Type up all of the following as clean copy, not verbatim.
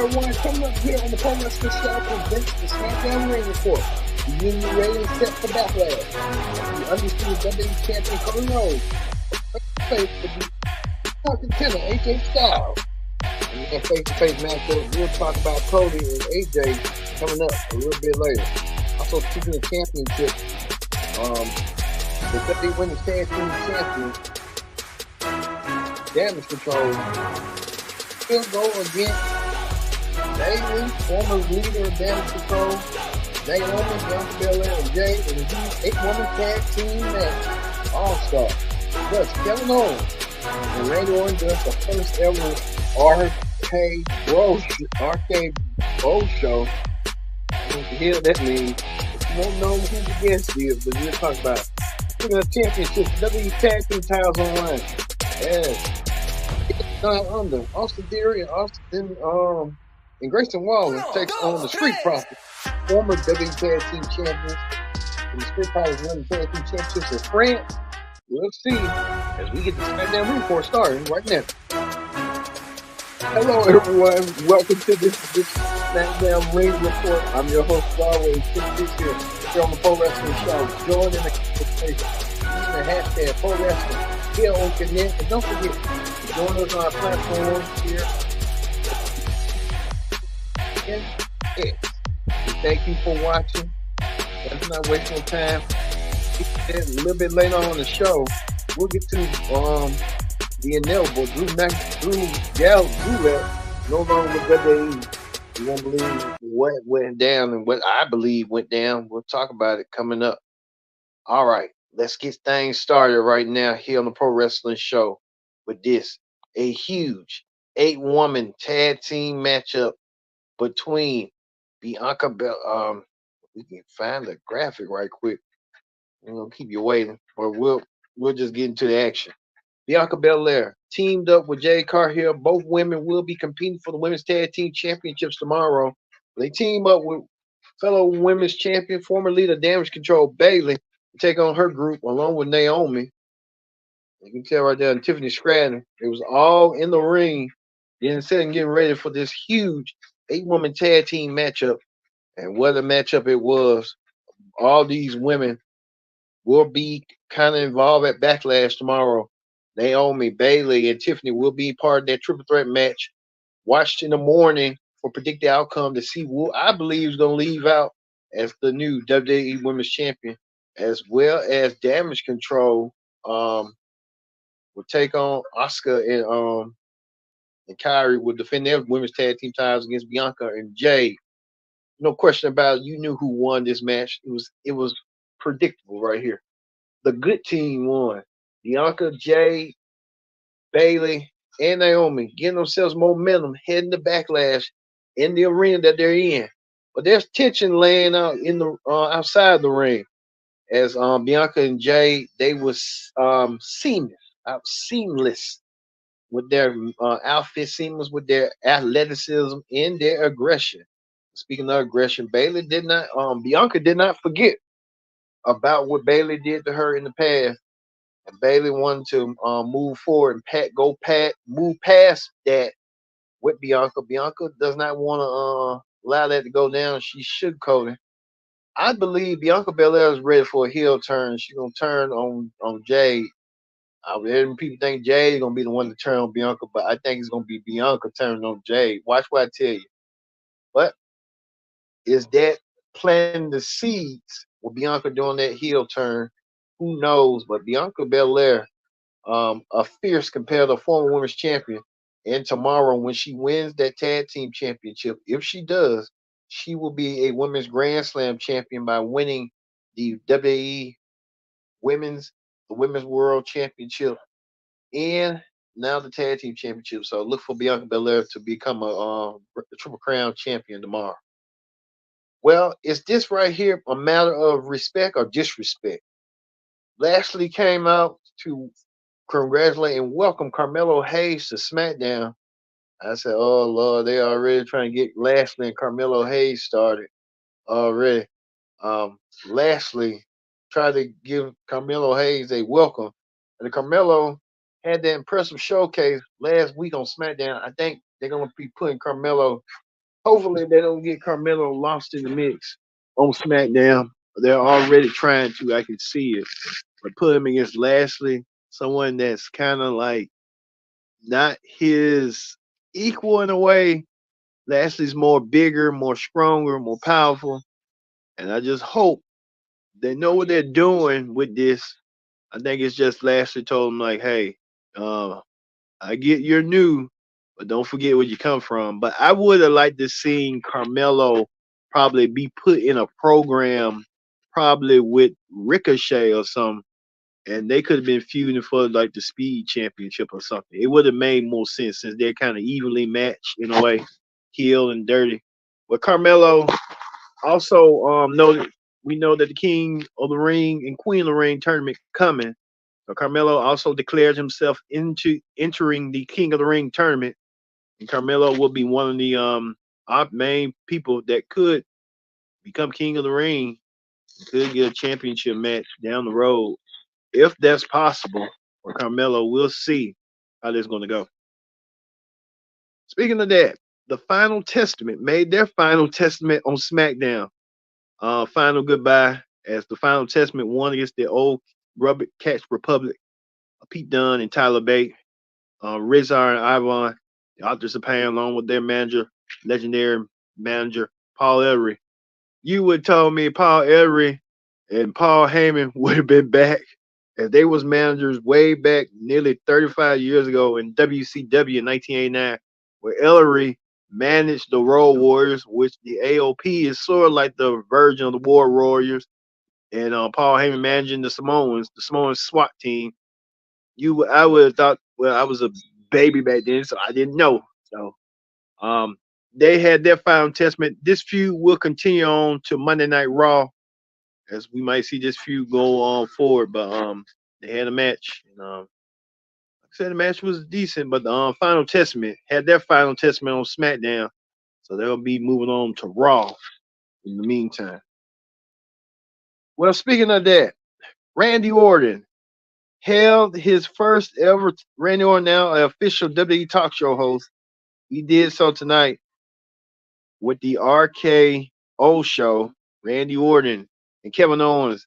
everyone, coming up here on the Pro Wrestling Show presents the SmackDown Ring Report. The Union Rating set for Backlash. The undisputed WWE Champion Cody Rhodes face the contender AJ Styles. And in a face-to-face matchup, we'll talk about Cody and AJ coming up a little bit later. Also, speaking of championship, the WWE Women's Tag Team Champion, Damage Control, will go against Bayley, former leader of Damage Control, Naomi, Bianca Belair, and Jay in a huge 8-woman tag team match. All-Star. Plus, Kevin Owens and Randy Orton does the first ever arcade Bro show. I don't know what the hell that means. You won't know who the guest is, but we'll talk about it. Speaking of championships, WWE Tag Team titles online. Yes. Under Austin Theory and Grayson Waller takes on the Street Profits, former WWE Tag Team champions. And the Street Profits win the Tag Team championships in France. We'll see as we get the SmackDown Ring Report starting right now. Hello, everyone. Welcome to this SmackDown Ring Report. I'm your host, always, Tim Fish here on the Pro Wrestling Show. Join in the conversation. Using the hashtag Pro Wrestling here on Connect. And don't forget to join us on our platform here. And X. Thank you for watching. Let's not waste no time. A little bit later on the show, we'll get to the inevitable Drew Gulak no longer with WWE. You won't believe what went down and what I believe went down. We'll talk about it coming up. All right, let's get things started right now here on the Pro Wrestling Show with this. A huge 8-woman tag team matchup between Bianca Belair. We can find the graphic right quick. I'm gonna keep you waiting, or we'll just get into the action. Bianca Belair teamed up with Jade Cargill. Both women will be competing for the Women's Tag Team Championships tomorrow. They team up with fellow Women's Champion, former leader Damage Control Bayley, to take on her group along with Naomi. You can tell right there, and Tiffany Stratton. It was all in the ring, getting ready for this huge 8-woman tag team matchup. And what a matchup it was. All these women will be kind of involved at Backlash tomorrow. Naomi, Bayley, and Tiffany will be part of that triple threat match. Watched in the morning for predicted outcome to see who I believe is going to leave out as the new WWE Women's Champion, as well as Damage Control will take on Asuka and Kyrie will defend their women's tag team titles against Bianca and Jade. No question about it. You knew who won this match. It was predictable right here. The good team won. Bianca, Jade, Bayley, and Naomi getting themselves momentum heading to Backlash in the arena that they're in. But there's tension laying out in the outside the ring as Bianca and Jade, they was seamless with their outfit, seamless with their athleticism and their aggression. Speaking of aggression, Bianca did not forget about what Bayley did to her in the past. And Bayley wanted to move forward and move past that with Bianca. Bianca does not want to allow that to go down. She sugarcoated. I believe Bianca Belair is ready for a heel turn. She's gonna turn on Jade. People think Jade is gonna be the one to turn on Bianca, but I think it's gonna be Bianca turning on Jade. Watch what I tell you. But is that planting the seeds with Bianca doing that heel turn? Who knows? But Bianca Belair, a fierce competitor, former women's champion, and tomorrow when she wins that tag team championship, if she does, she will be a women's Grand Slam champion by winning the WWE the Women's World Championship, and now the tag team championship. So look for Bianca Belair to become a Triple Crown champion tomorrow. Well, is this right here a matter of respect or disrespect? Lashley came out to congratulate and welcome Carmelo Hayes to SmackDown. I said, oh, Lord, they already trying to get Lashley and Carmelo Hayes started already. Lashley tried to give Carmelo Hayes a welcome. And Carmelo had that impressive showcase last week on SmackDown. I think they're going to be putting Carmelo Hopefully they don't get Carmelo lost in the mix on SmackDown. They're already trying to. I can see it. But put him against Lashley, someone that's kind of like not his equal in a way. Lashley's more bigger, more stronger, more powerful. And I just hope they know what they're doing with this. I think it's just Lashley told him like, hey, uh, I get you're new, but don't forget where you come from. But I would have liked to seen Carmelo probably be put in a program, probably with Ricochet or something, and they could have been feuding for like the Speed Championship or something. It would have made more sense since they're kind of evenly matched in a way, heel and dirty. But Carmelo also know that we know that the King of the Ring and Queen of the Ring tournament coming. So Carmelo also declared himself into entering the King of the Ring tournament, and Carmelo will be one of the our main people that could become King of the Ring, could get a championship match down the road if that's possible for Carmelo. We'll see how this is going to go. Speaking of that, the Final Testament made their Final Testament on SmackDown. Final goodbye as the Final Testament won against the old Rubber Catch Republic, Pete Dunne and Tyler Bate, Rizar and Ivan, the Authors of Pain, along with their manager, legendary manager Paul Ellering. You would told me Paul Ellering and Paul Heyman would have been back as they was managers way back nearly 35 years ago in WCW in 1989, where Ellery managed the Road Warriors, which the AOP is sort of like the version of the War Warriors, and Paul Heyman managing the Samoan SWAT team. I would have thought, well, I was a baby back then, so I didn't know. So um, they had their Final Testament. This feud will continue on to Monday Night Raw, as we might see this feud go on forward. But they had a match. And, like I said, the match was decent, but the Final Testament had their Final Testament on SmackDown, so they'll be moving on to Raw in the meantime. Well, speaking of that, Randy Orton held his first ever. Randy Orton, now an official WWE talk show host. He did so tonight with the RKO show. Randy Orton and Kevin Owens,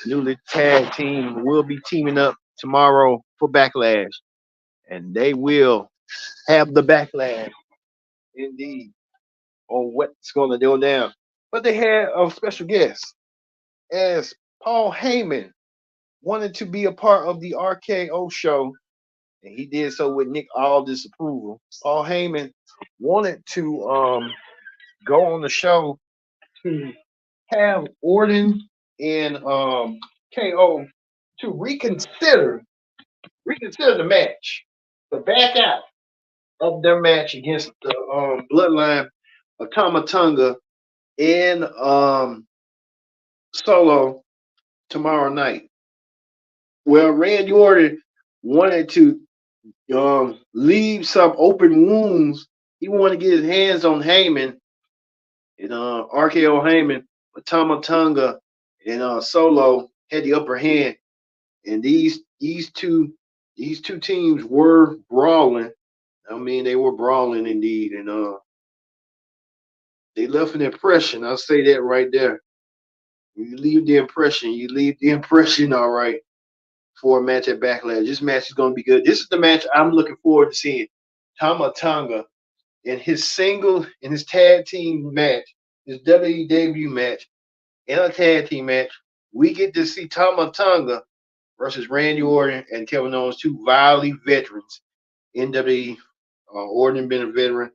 newly tag team, will be teaming up tomorrow for Backlash, and they will have the backlash indeed on what's going to go down. But they had a special guest as Paul Heyman wanted to be a part of the RKO show, and he did so with Nick Aldis' approval. Paul Heyman wanted to go on the show to have Orton and KO to reconsider the match, to back out of their match against the Bloodline of Tamatonga in Solo tomorrow night. Well, Randy Orton wanted to leave some open wounds. He wanted to get his hands on Heyman and RKO Heyman, but Tamatonga and Solo had the upper hand, and these two teams were brawling. I mean, they were brawling indeed, and they left an impression. I'll say that right there. You leave the impression. You leave the impression, all right, for a match at Backlash. This match is going to be good. This is the match I'm looking forward to seeing. Tama Tonga in his tag team match, his WWE debut match, in a tag team match. We get to see Tama Tonga versus Randy Orton and Kevin Owens, two wily veterans in WWE. Orton been a veteran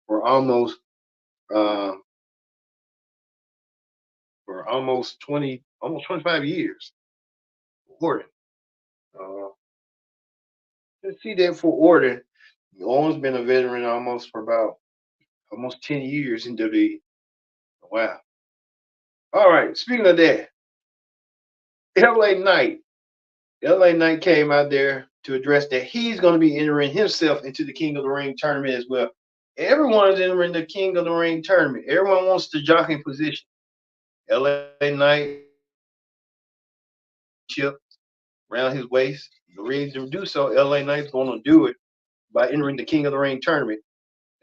for uh, almost 25 years. Orton. Uh, let's see that for Orton. Owens been a veteran almost for about almost 10 years in WWE. Wow. All right. Speaking of that, LA Knight. LA Knight came out there to address that he's going to be entering himself into the King of the Ring tournament as well. Everyone's entering the King of the Ring tournament. Everyone wants the jockeying position. LA Knight chip around his waist. The reason to do so, LA Knight's going to do it by entering the King of the Ring tournament.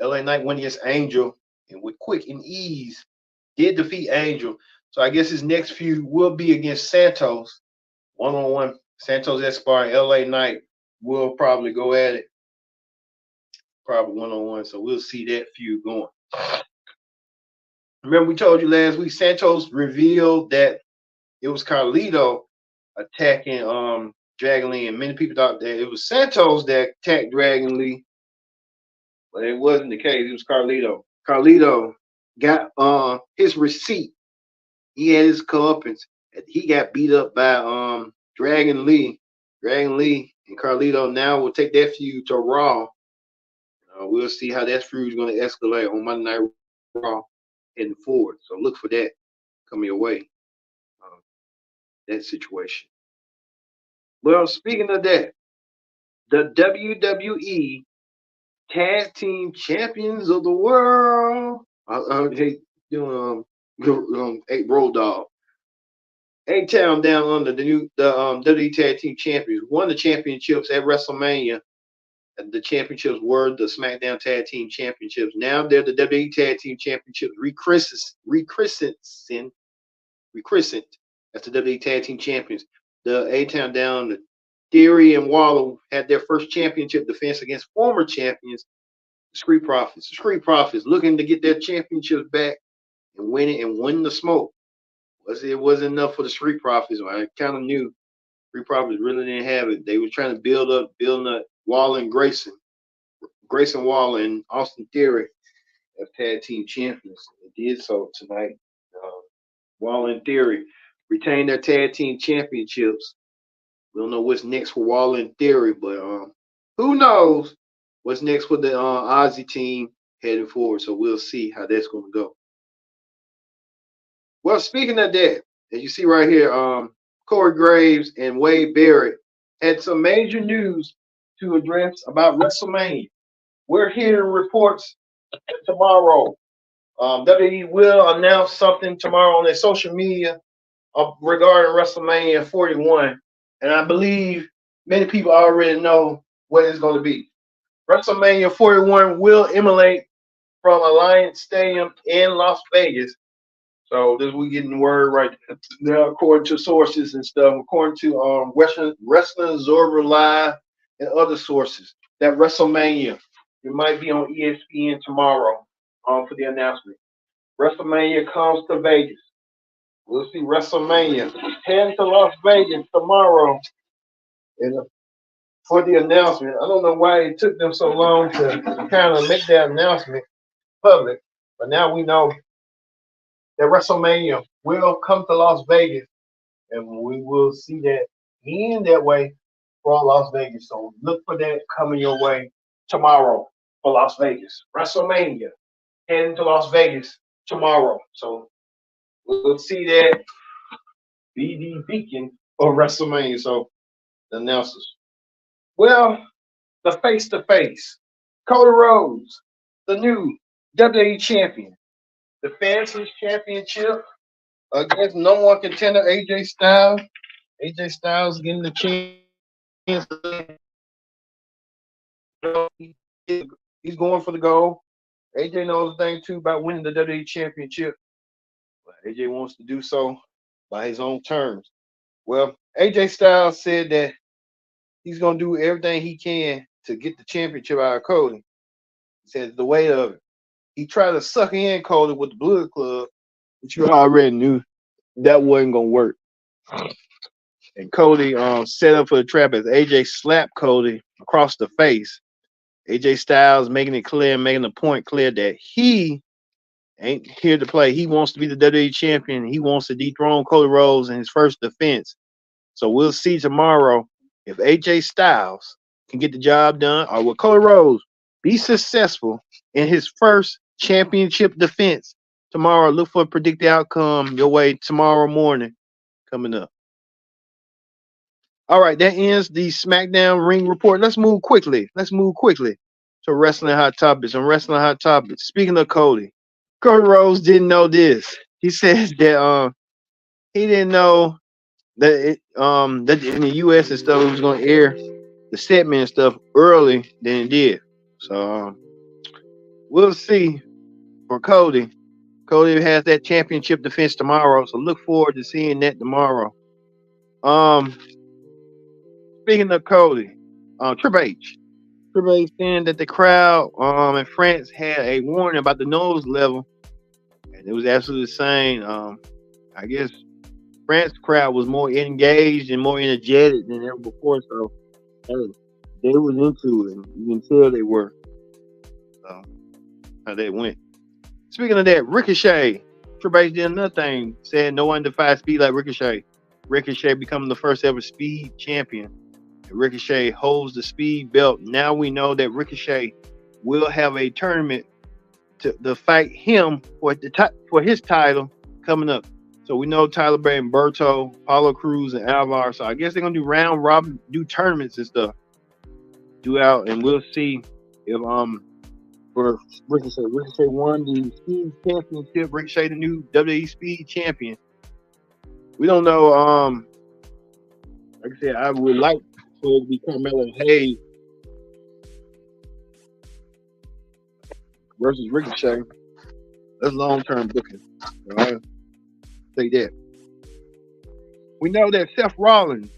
LA Knight went against Angel and with quick and ease did defeat Angel. So I guess his next feud will be against Santos, one-on-one. Santos Escobar and LA Knight will probably go at it, probably one-on-one. So we'll see that feud going. Remember, we told you last week, Santos revealed that it was Carlito attacking Dragon Lee, and many people thought that it was Santos that attacked Dragon Lee, but it wasn't the case. It was Carlito. Carlito got his receipt. He had his comeuppance. He got beat up by Dragon Lee. Dragon Lee and Carlito now will take that feud to Raw. We'll see how that feud is going to escalate on Monday Night Raw heading forward. So look for that coming your way. That situation. Well, speaking of that, the WWE Tag Team Champions of the World. Hey, doing Road Dogg. A-Town Down Under, the WWE Tag Team Champions, won the championships at WrestleMania. The championships were the SmackDown Tag Team Championships. Now they're the WWE Tag Team Championships, rechristened as the WWE Tag Team Champions. The A-Town Down, the Theory and Waller had their first championship defense against former champions, the Street Profits. The Street Profits looking to get their championships back and win the smoke. It wasn't enough for the Street Profits. I kind of knew Street Profits really didn't have it. They were trying to building up Waller and Grayson Waller and Austin Theory as tag team champions. They did so tonight. Waller and Theory retained their tag team championships. We don't know what's next for Waller and Theory, but who knows what's next for the Aussie team heading forward. So we'll see how that's going to go. Well, speaking of that, as you see right here, Corey Graves and Wade Barrett had some major news to address about WrestleMania. We're hearing reports tomorrow. WWE will announce something tomorrow on their social media regarding WrestleMania 41. And I believe many people already know what it's going to be. WrestleMania 41 will emanate from Alliance Stadium in Las Vegas. So this we getting the word right now, according to sources and stuff, according to Wrestling Observer Live and other sources. That WrestleMania, it might be on ESPN tomorrow for the announcement. WrestleMania comes to Vegas. We'll see WrestleMania heading to Las Vegas tomorrow. And for the announcement, I don't know why it took them so long to kind of make that announcement public, but now we know that WrestleMania will come to Las Vegas, and we will see that in that way for Las Vegas. So look for that coming your way tomorrow for Las Vegas. WrestleMania heading to Las Vegas tomorrow. So we'll see that be the beacon of WrestleMania. So the announcers. Well, the face-to-face. Cody Rhodes, the new WWE champion. Defends his championship against number one contender AJ Styles. AJ Styles getting the chance. He's going for the goal. AJ knows the thing too about winning the WWE championship. But AJ wants to do so by his own terms. Well, AJ Styles said that he's going to do everything he can to get the championship out of Cody. He says the weight of it. He tried to suck in Cody with the Blood Club, but you already knew that wasn't going to work. And Cody set up for the trap as AJ slapped Cody across the face. AJ Styles making it clear, making the point clear that he ain't here to play. He wants to be the WWE champion. He wants to dethrone Cody Rhodes in his first defense. So we'll see tomorrow if AJ Styles can get the job done, or will Cody Rhodes be successful in his first championship defense tomorrow. Look for a predicted outcome your way tomorrow morning coming up. All right, that ends the SmackDown ring report. Let's move quickly to Wrestling Hot Topics. And Wrestling Hot Topics, speaking of Cody Rhodes didn't know this. He says that he didn't know that that in the US and stuff it was going to air the segment and stuff early than it did. So we'll see for Cody. Cody has that championship defense tomorrow, so look forward to seeing that tomorrow. Speaking of Cody, Triple H. Triple H saying that the crowd in France had a warning about the nose level, and it was absolutely insane. I guess France crowd was more engaged and more energetic than ever before, so hey, they was into it. You can tell they were. So how they went. Speaking of that, Ricochet. Triple H did another thing, saying no one defies speed like Ricochet. Ricochet becoming the first ever speed champion. Ricochet holds the speed belt. Now we know that Ricochet will have a tournament to fight him for his title coming up. So we know Tyler Bate and Berto, Paulo Cruz, and Alvar. So I guess they're gonna do round robin, do tournaments and stuff. Do out, and we'll see if for Ricochet. Ricochet won the Speed Championship. Ricochet, the new WWE Speed Champion. We don't know. Like I said, I would like for it to be Carmelo Hayes versus Ricochet. That's long-term booking. All right, say that. We know that Seth Rollins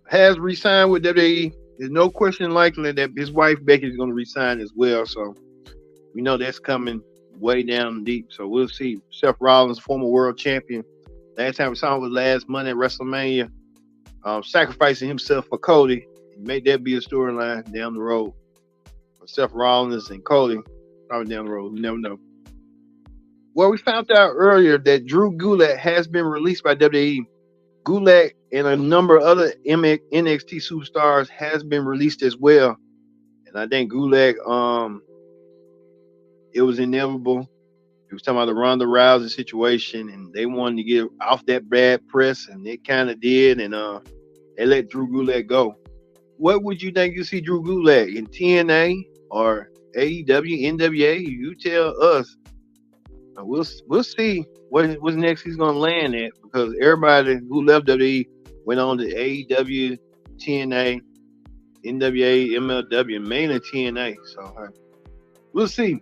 has re-signed with WWE. There's no question likely that his wife Becky is going to resign as well. So we know that's coming way down deep. So we'll see. Seth Rollins, former world champion. Last time we saw him was last Monday at WrestleMania, sacrificing himself for Cody. May that be a storyline down the road for Seth Rollins and Cody. Probably down the road. You never know. Well, we found out earlier that Drew Gulak has been released by WWE. Gulak and a number of other NXT superstars has been released as well. And I think Gulak, it was inevitable. He was talking about the Ronda Rousey situation, and they wanted to get off that bad press, and they kind of did, and they let Drew Gulak go. What would you think you see Drew Gulak in TNA or AEW, NWA? You tell us. We'll see what's next he's gonna land at, because everybody who left WWE went on to AEW, TNA, NWA, MLW, mainly TNA. So we'll see.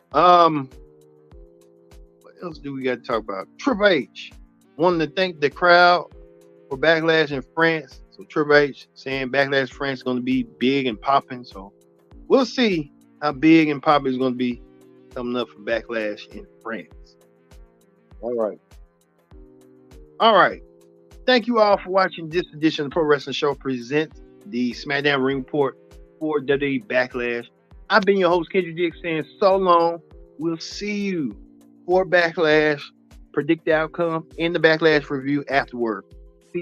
What else do we got to talk about? Triple H wanting to thank the crowd for Backlash in France. So Triple H saying Backlash France is going to be big and popping. So we'll see how big and popping it's going to be coming up for Backlash in France. All right. Thank you all for watching this edition of the Pro Wrestling Show presents the SmackDown Ring Report for WWE Backlash. I've been your host, Kendrick Dix, saying so long. We'll see you for Backlash, predict the outcome, and the Backlash review afterward.